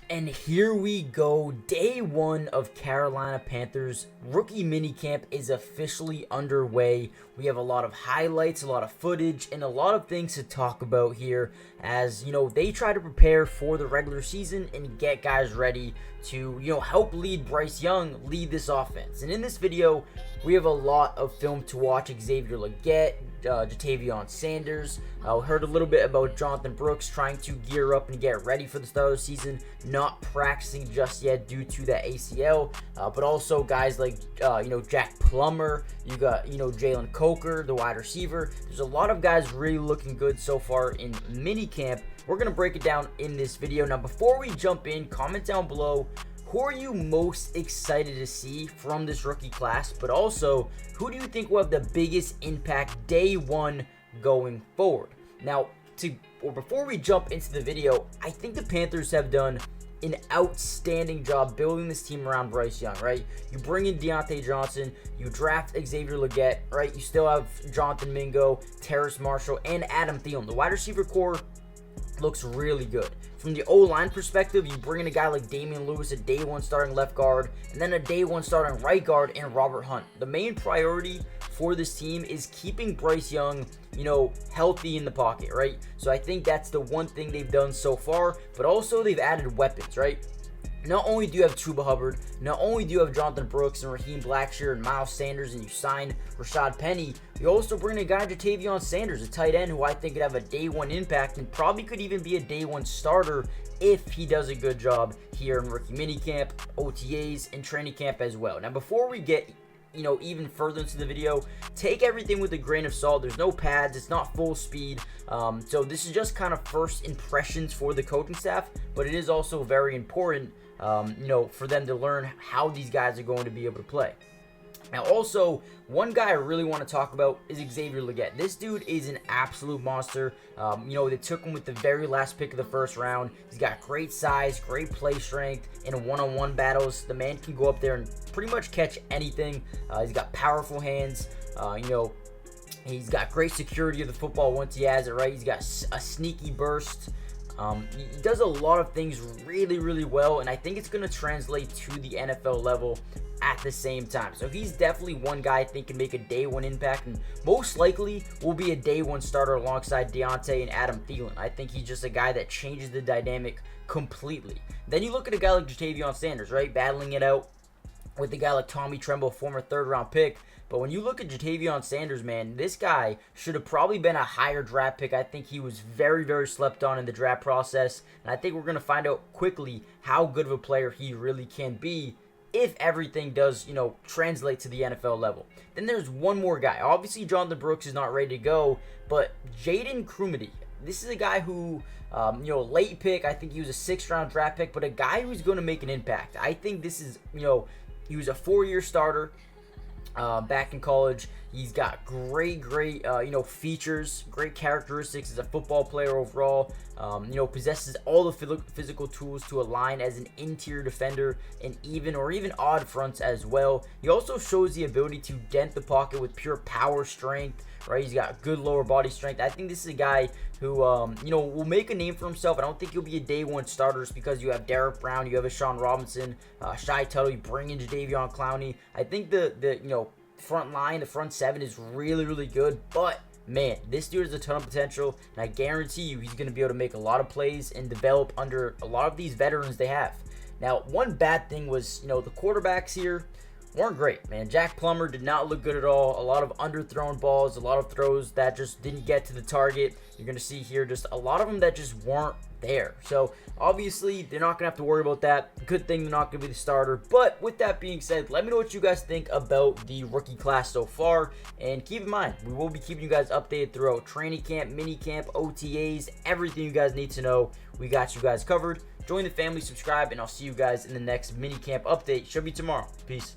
And here we go, day one of Carolina Panthers rookie minicamp is officially underway. We have a lot of highlights, a lot of footage, and a lot of things to talk about here as, they try to prepare for the regular season and get guys ready to, help lead Bryce Young, lead this offense. And in this video, we have a lot of film to watch. Xavier Legette, Ja'Tavion Sanders. Heard a little bit about Jonathan Brooks trying to gear up and get ready for the start of the season, not practicing just yet due to that ACL, but also guys like Jack Plummer. You got Jalen Coker, the wide receiver. There's a lot of guys really looking good so far in minicamp. We're gonna break it down in this video. Now, before we jump in, comment down below, who are you most excited to see from this rookie class? But also, who do you think will have the biggest impact day one going forward? Now, before we jump into the video, I think the Panthers have done an outstanding job building this team around Bryce Young, right? You bring in Deontay Johnson, you draft Xavier Legette, right? You still have Jonathan Mingo, Terrace Marshall, and Adam Thielen. The wide receiver core looks really good. From the O-line perspective, you bring in a guy like Damian Lewis, a day one starting left guard, and then a day one starting right guard in Robert Hunt. The main priority for this team is keeping Bryce Young, healthy in the pocket, right? So I think that's the one thing they've done so far, but also they've added weapons, right? Not only do you have Chuba Hubbard, not only do you have Jonathan Brooks and Raheem Blackshear and Miles Sanders, and you sign Rashad Penny, you also bring in a guy, Ja'Tavion Sanders, a tight end who I think could have a day one impact and probably could even be a day one starter if he does a good job here in rookie minicamp, OTAs, and training camp as well. Now, before we get even further into the video, take everything with a grain of salt. There's no pads, it's not full speed, so this is just kind of first impressions for the coaching staff, but it is also very important for them to learn how these guys are going to be able to play. Now, also, one guy I really want to talk about is Xavier Legette. This dude is an absolute monster. They took him with the very last pick of the first round. He's got great size, great play strength in one-on-one battles. The man can go up there and pretty much catch anything. He's got powerful hands. He's got great security of the football once he has it, right? He's got a sneaky burst. He does a lot of things really, really well, and I think it's going to translate to the NFL level at the same time. So he's definitely one guy I think can make a day one impact, and most likely will be a day one starter alongside Deontay and Adam Thielen. I think he's just a guy that changes the dynamic completely. Then you look at a guy like Ja'Tavion Sanders, right? Battling it out with a guy like Tommy Tremble, former third-round pick. But when you look at Ja'Tavion Sanders, man, this guy should have probably been a higher draft pick. I think he was very, very slept on in the draft process. And I think we're going to find out quickly how good of a player he really can be if everything does, translate to the NFL level. Then there's one more guy. Obviously, Jonathan Brooks is not ready to go, but Jaden Crumedy. This is a guy who, late pick. I think he was a 6th-round draft pick, but a guy who's going to make an impact. I think this is, he was a 4-year starter back in college. He's got great, features, great characteristics as a football player overall. Possesses all the physical tools to align as an interior defender and even odd fronts as well. He also shows the ability to dent the pocket with pure power strength, right? He's got good lower body strength. I think this is a guy who, will make a name for himself. I don't think he'll be a day one starter just because you have Derek Brown, you have a Sean Robinson, Shai Tuttle, you bring in Jadeveon Clowney. I think the front line, the front seven is really, really good, but man, this dude has a ton of potential, and I guarantee you he's going to be able to make a lot of plays and develop under a lot of these veterans they have. Now, one bad thing was, the quarterbacks here weren't great, man. Jack Plummer did not look good at all. A lot of underthrown balls, a lot of throws that just didn't get to the target. You're going to see here just a lot of them that just weren't there. So, obviously, they're not going to have to worry about that. Good thing they're not going to be the starter. But with that being said, let me know what you guys think about the rookie class so far. And keep in mind, we will be keeping you guys updated throughout training camp, mini camp, OTAs, everything you guys need to know. We got you guys covered. Join the family, subscribe, and I'll see you guys in the next mini camp update. Should be tomorrow. Peace.